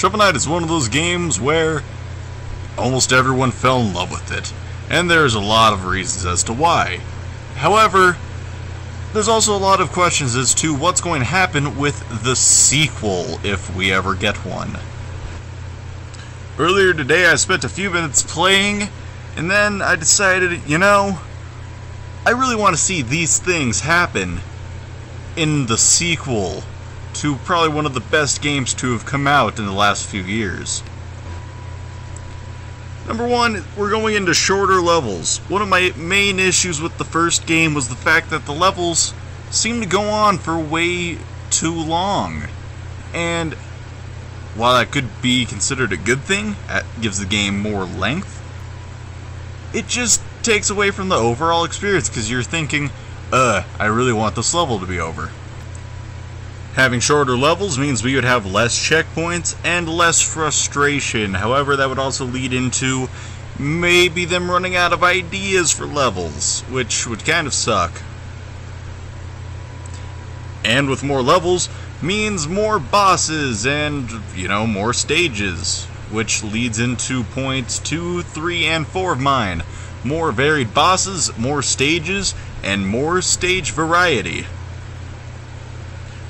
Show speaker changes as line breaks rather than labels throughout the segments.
Shovel Knight is one of those games where almost everyone fell in love with it, and there's a lot of reasons as to why. However, there's also a lot of questions as to what's going to happen with the sequel, if we ever get one. Earlier today I spent a few minutes playing, and then I decided, I really want to see these things happen in the sequel to probably one of the best games to have come out in the last few years. Number one, we're going into shorter levels. One of my main issues with the first game was the fact that the levels seem to go on for way too long. And while that could be considered a good thing, it gives the game more length, it just takes away from the overall experience because you're thinking, I really want this level to be over. Having shorter levels means we would have less checkpoints and less frustration. However, that would also lead into maybe them running out of ideas for levels, which would kind of suck. And with more levels means more bosses and, more stages, which leads into points 2, 3, and 4 of mine. More varied bosses, more stages, and more stage variety.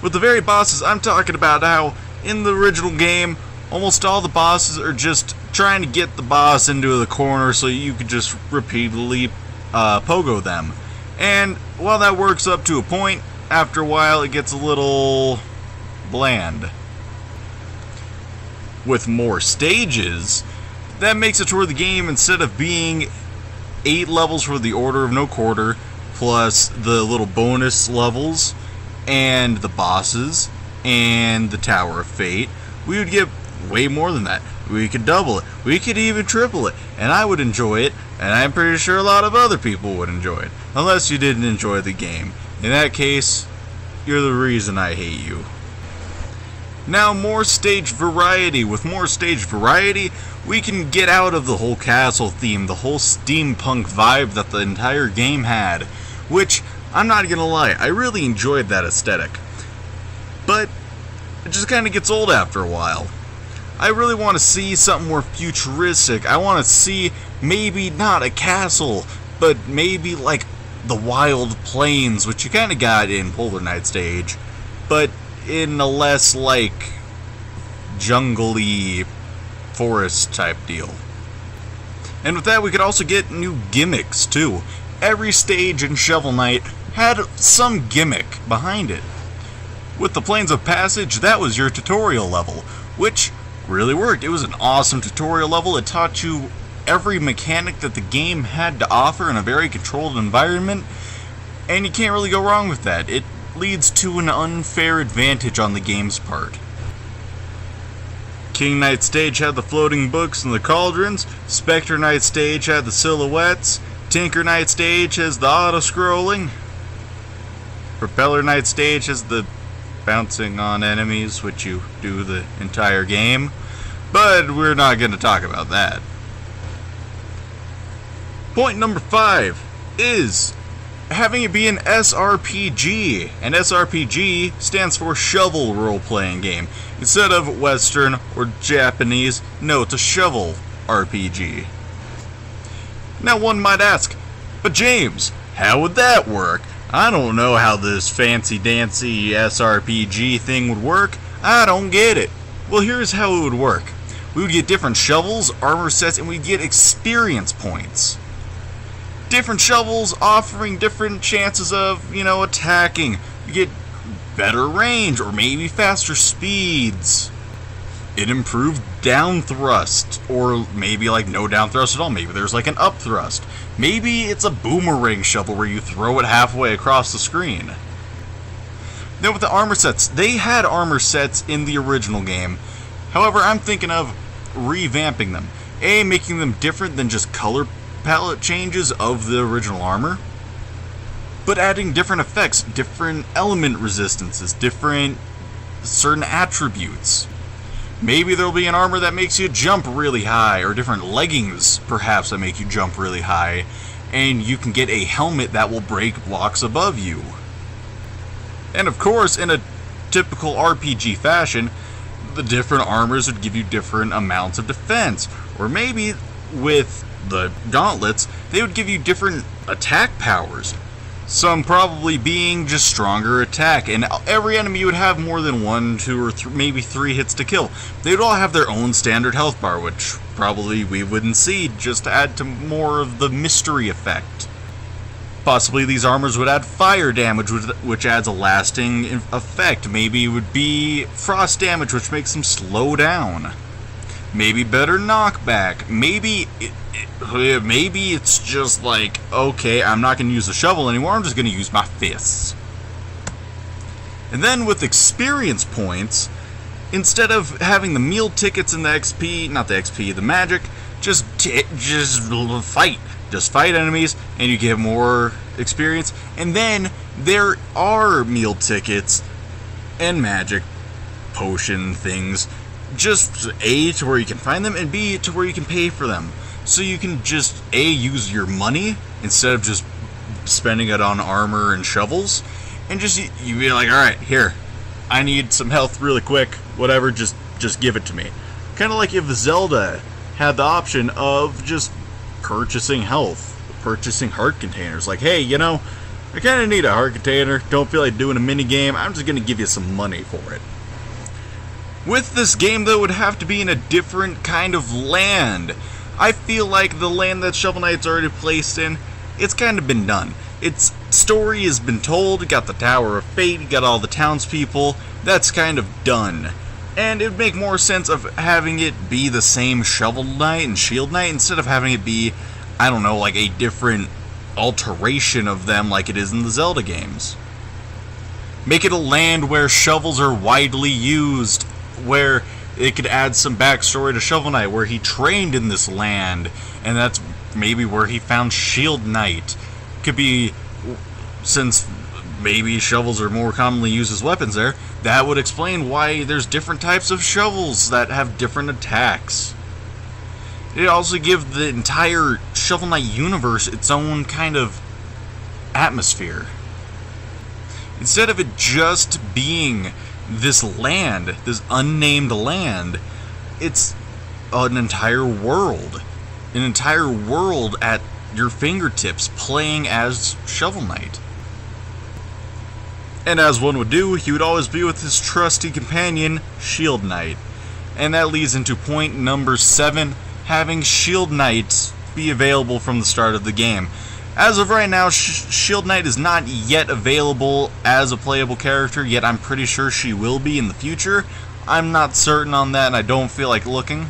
With the varied bosses, I'm talking about how in the original game, almost all the bosses are just trying to get the boss into the corner so you could just repeatedly pogo them. And while that works up to a point, after a while it gets a little bland. With more stages, that makes it to where the game, instead of being 8 levels for the Order of No Quarter, plus the little bonus levels, and the bosses, and the Tower of Fate, we would get way more than that. We could double it. We could even triple it. And I would enjoy it, and I'm pretty sure a lot of other people would enjoy it. Unless you didn't enjoy the game. In that case, you're the reason I hate you. Now, more stage variety. With more stage variety, we can get out of the whole castle theme, the whole steampunk vibe that the entire game had, which, I'm not gonna lie, I really enjoyed that aesthetic. But it just kind of gets old after a while. I really want to see something more futuristic. I want to see maybe not a castle, but maybe like the wild plains, which you kind of got in Polar Night Stage, but in a less like jungle-y forest type deal. And with that, we could also get new gimmicks too. Every stage in Shovel Knight had some gimmick behind it. With the Plains of Passage, that was your tutorial level, which really worked. It was an awesome tutorial level. It taught you every mechanic that the game had to offer in a very controlled environment, and you can't really go wrong with that. It leads to an unfair advantage on the game's part. King Knight Stage had the floating books and the cauldrons, Spectre Knight Stage had the silhouettes, Tinker Knight Stage has the auto-scrolling, Propeller Knight Stage has the bouncing on enemies, which you do the entire game, but we're not going to talk about that. Point number 5 is having it be an SRPG. An SRPG stands for Shovel Role-Playing Game. Instead of Western or Japanese, no, it's a Shovel RPG. Now one might ask, but James, how would that work? I don't know how this fancy-dancy SRPG thing would work. I don't get it. Well, here's how it would work. We would get different shovels, armor sets, and we'd get experience points. Different shovels offering different chances of, attacking. You get better range, or maybe faster speeds. It improved down thrust, or maybe like no down thrust at all. Maybe there's like an up thrust. Maybe it's a boomerang shovel where you throw it halfway across the screen. Then with the armor sets, they had armor sets in the original game. However, I'm thinking of revamping them. Making them different than just color palette changes of the original armor, but adding different effects, different element resistances, different certain attributes. Maybe there'll be an armor that makes you jump really high, or different leggings, perhaps, that make you jump really high, and you can get a helmet that will break blocks above you. And of course, in a typical RPG fashion, the different armors would give you different amounts of defense. Or maybe with the gauntlets, they would give you different attack powers. Some probably being just stronger attack, and every enemy would have more than 1, 2, or maybe 3 hits to kill. They would all have their own standard health bar, which probably we wouldn't see, just to add to more of the mystery effect. Possibly these armors would add fire damage, which adds a lasting effect. Maybe it would be frost damage, which makes them slow down. Maybe better knockback. Maybe it's just like, okay, I'm not going to use the shovel anymore, I'm just going to use my fists. And then with experience points, instead of having the meal tickets and the XP, not the XP, the magic, just fight. Just fight enemies, and you get more experience. And then there are meal tickets and magic potion things, just A, to where you can find them, and B, to where you can pay for them. So you can just A, use your money instead of just spending it on armor and shovels, and just you be like, alright, here, I need some health really quick, whatever, just give it to me. Kind of like if Zelda had the option of just purchasing health, purchasing heart containers. Like, hey, you know, I kind of need a heart container, don't feel like doing a mini game, I'm just going to give you some money for it. With this game, though, it would have to be in a different kind of land. I feel like the land that Shovel Knight's already placed in, it's kind of been done. Its story has been told, you got the Tower of Fate, you got all the townspeople, that's kind of done. And it would make more sense of having it be the same Shovel Knight and Shield Knight instead of having it be, I don't know, like a different alteration of them like it is in the Zelda games. Make it a land where shovels are widely used, where it could add some backstory to Shovel Knight, where he trained in this land, and that's maybe where he found Shield Knight. Could be, since maybe shovels are more commonly used as weapons there, that would explain why there's different types of shovels that have different attacks. It also gives the entire Shovel Knight universe its own kind of atmosphere. Instead of it just being this land, this unnamed land, it's an entire world. An entire world at your fingertips, playing as Shovel Knight. And as one would do, he would always be with his trusty companion, Shield Knight. And that leads into point number 7, having Shield Knight be available from the start of the game. As of right now, Shield Knight is not yet available as a playable character, yet I'm pretty sure she will be in the future. I'm not certain on that, and I don't feel like looking.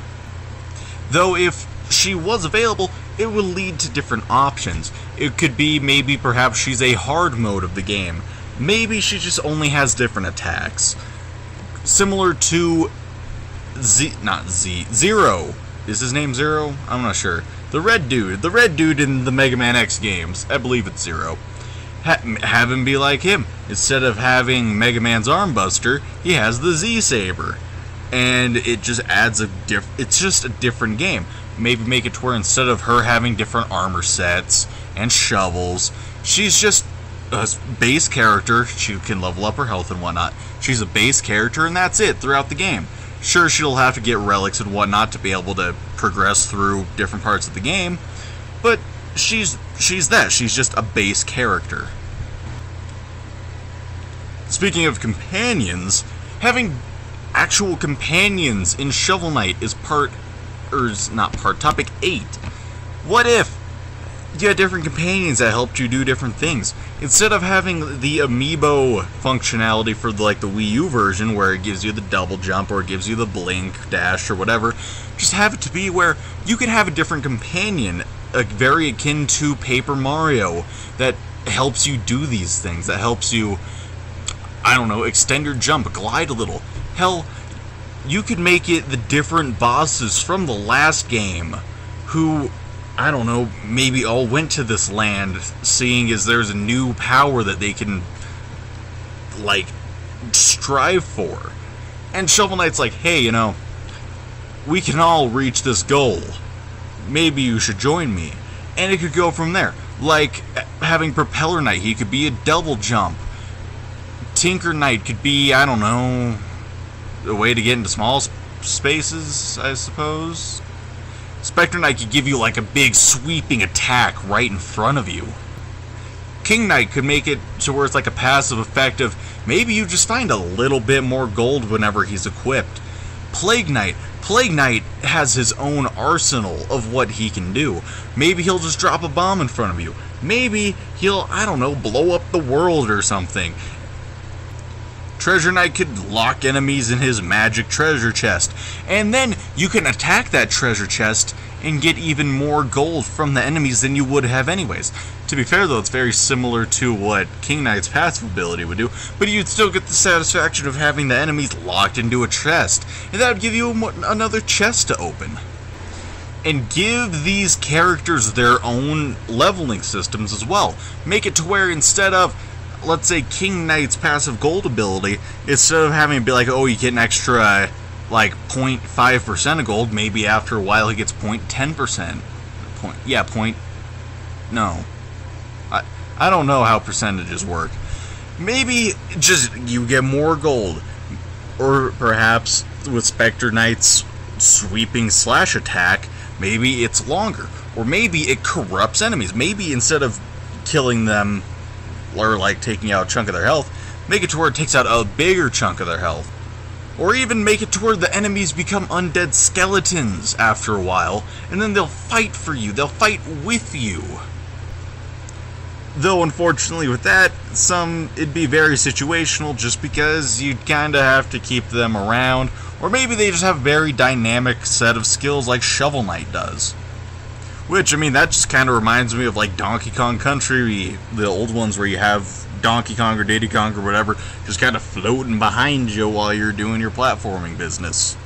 Though if she was available, it would lead to different options. It could be maybe perhaps she's a hard mode of the game. Maybe she just only has different attacks. Similar to Zero. Is his name Zero? I'm not sure. The red dude in the Mega Man X games. I believe it's Zero. Have him be like him. Instead of having Mega Man's Armbuster, he has the Z-Saber. And it just adds it's just a different game. Maybe make it to where instead of her having different armor sets and shovels, she's just a base character. She can level up her health and whatnot. She's a base character, and that's it throughout the game. Sure, she'll have to get relics and whatnot to be able to progress through different parts of the game, but she's that. She's just a base character. Speaking of companions, having actual companions in Shovel Knight is topic 8. What if you had different companions that helped you do different things? Instead of having the amiibo functionality for the Wii U version, where it gives you the double jump, or it gives you the blink, dash, or whatever, just have it to be where you can have a different companion, very akin to Paper Mario, that helps you do these things, that helps you, I don't know, extend your jump, glide a little. Hell, you could make it the different bosses from the last game, who, I don't know, maybe all went to this land, seeing as there's a new power that they can, strive for. And Shovel Knight's like, hey, you know, we can all reach this goal. Maybe you should join me. And it could go from there. Like having Propeller Knight, he could be a double jump. Tinker Knight could be, I don't know, a way to get into small spaces, I suppose. Spectre Knight could give you like a big sweeping attack right in front of you. King Knight could make it to where it's like a passive effect of maybe you just find a little bit more gold whenever he's equipped. Plague Knight has his own arsenal of what he can do. Maybe he'll just drop a bomb in front of you. Maybe he'll, I don't know, blow up the world or something. Treasure Knight could lock enemies in his magic treasure chest, and then you can attack that treasure chest and get even more gold from the enemies than you would have anyways. To be fair though, it's very similar to what King Knight's passive ability would do, but you'd still get the satisfaction of having the enemies locked into a chest, and that would give you another chest to open. And give these characters their own leveling systems as well. Make it to where instead of, let's say, King Knight's passive gold ability, instead of having it be like, oh, you get an extra, like, 0.5% of gold, maybe after a while he gets 0.10%. No. I don't know how percentages work. Maybe just you get more gold. Or perhaps with Spectre Knight's sweeping slash attack, maybe it's longer. Or maybe it corrupts enemies. Maybe instead of killing them or like taking out a chunk of their health, make it to where it takes out a bigger chunk of their health. Or even make it to where the enemies become undead skeletons after a while, and then they'll fight for you, they'll fight with you. Though unfortunately with that, it'd be very situational just because you'd kinda have to keep them around, or maybe they just have a very dynamic set of skills like Shovel Knight does. Which, I mean, that just kind of reminds me of, like, Donkey Kong Country, the old ones where you have Donkey Kong or Diddy Kong or whatever, just kind of floating behind you while you're doing your platforming business.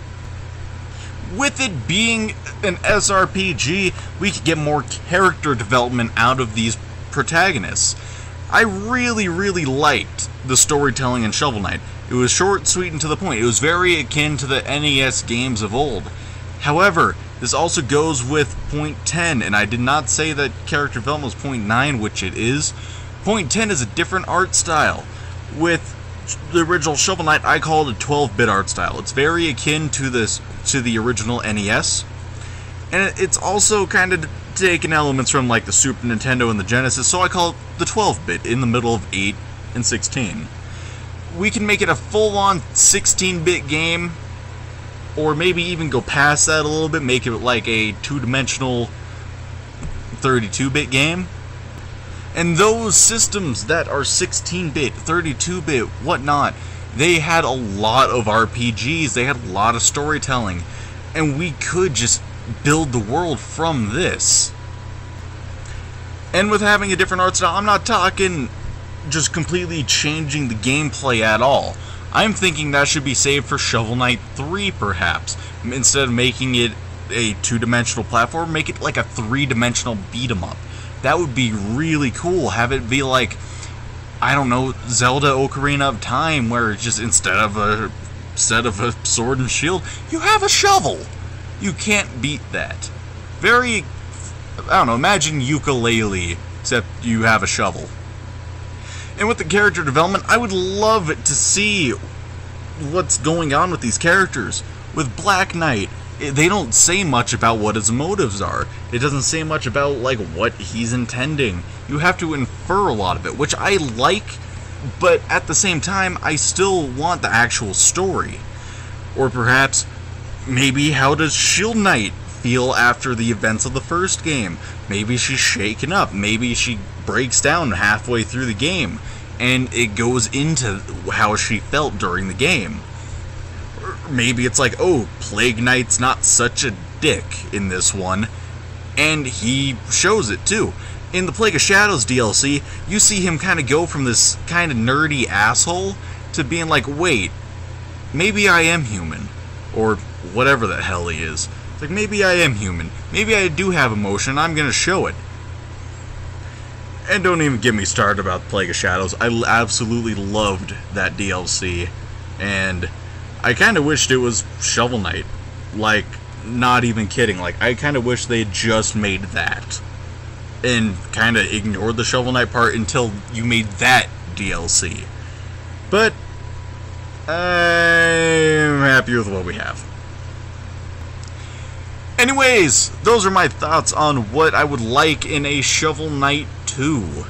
With it being an SRPG, we could get more character development out of these protagonists. I really, really liked the storytelling in Shovel Knight. It was short, sweet, and to the point. It was very akin to the NES games of old. However, this also goes with point 10, and I did not say that character development was point 9, which it is. Point 10 is a different art style. With the original Shovel Knight, I call it a 12-bit art style. It's very akin to the original NES, and it's also kind of taken elements from like the Super Nintendo and the Genesis, so I call it the 12-bit in the middle of 8 and 16. We can make it a full-on 16-bit game, or maybe even go past that a little bit, make it like a two-dimensional 32-bit game. And those systems that are 16-bit, 32-bit, whatnot, they had a lot of RPGs, they had a lot of storytelling, and we could just build the world from this. And with having a different art style, I'm not talking just completely changing the gameplay at all. I'm thinking that should be saved for Shovel Knight 3, perhaps. Instead of making it a two-dimensional platform, make it like a three-dimensional beat-em-up. That would be really cool. Have it be like, I don't know, Zelda Ocarina of Time, where it's just instead of a sword and shield, you have a shovel. You can't beat that. Very, I don't know, imagine Ukulele, except you have a shovel. And with the character development, I would love to see what's going on with these characters. With Black Knight, they don't say much about what his motives are. It doesn't say much about, like, what he's intending. You have to infer a lot of it, which I like, but at the same time, I still want the actual story. Or perhaps, maybe how does Shield Knight feel after the events of the first game? Maybe she's shaken up. Maybe she breaks down halfway through the game, and it goes into how she felt during the game. Or maybe it's like, oh, Plague Knight's not such a dick in this one, and he shows it too. In the Plague of Shadows DLC, you see him kind of go from this kind of nerdy asshole to being like, wait, maybe I am human, or whatever the hell he is. It's like, maybe I am human. Maybe I do have emotion. I'm gonna show it. And don't even get me started about Plague of Shadows. I absolutely loved that DLC. And I kind of wished it was Shovel Knight. Like, not even kidding. Like, I kind of wish they had just made that. And kind of ignored the Shovel Knight part until you made that DLC. But I'm happy with what we have. Anyways, those are my thoughts on what I would like in a Shovel Knight 2.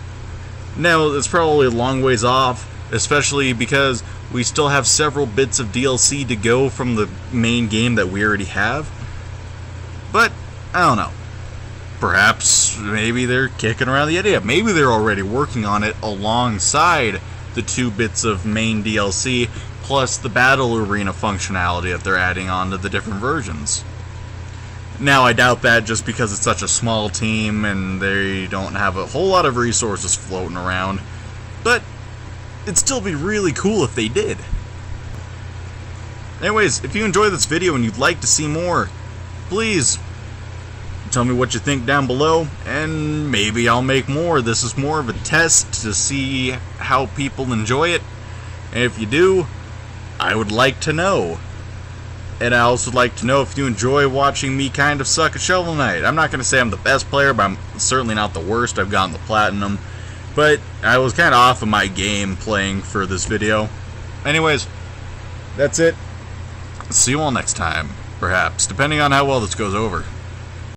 Now, it's probably a long ways off, especially because we still have several bits of DLC to go from the main game that we already have. But, I don't know. Perhaps, maybe they're kicking around the idea. Maybe they're already working on it alongside the 2 bits of main DLC, plus the battle arena functionality that they're adding on to the different versions. Now, I doubt that just because it's such a small team and they don't have a whole lot of resources floating around. But it'd still be really cool if they did. Anyways, if you enjoyed this video and you'd like to see more, please tell me what you think down below, and maybe I'll make more. This is more of a test to see how people enjoy it. And if you do, I would like to know. And I also would like to know if you enjoy watching me kind of suck at Shovel Knight. I'm not going to say I'm the best player, but I'm certainly not the worst. I've gotten the Platinum. But I was kind of off of my game playing for this video. Anyways, that's it. See you all next time, perhaps, depending on how well this goes over.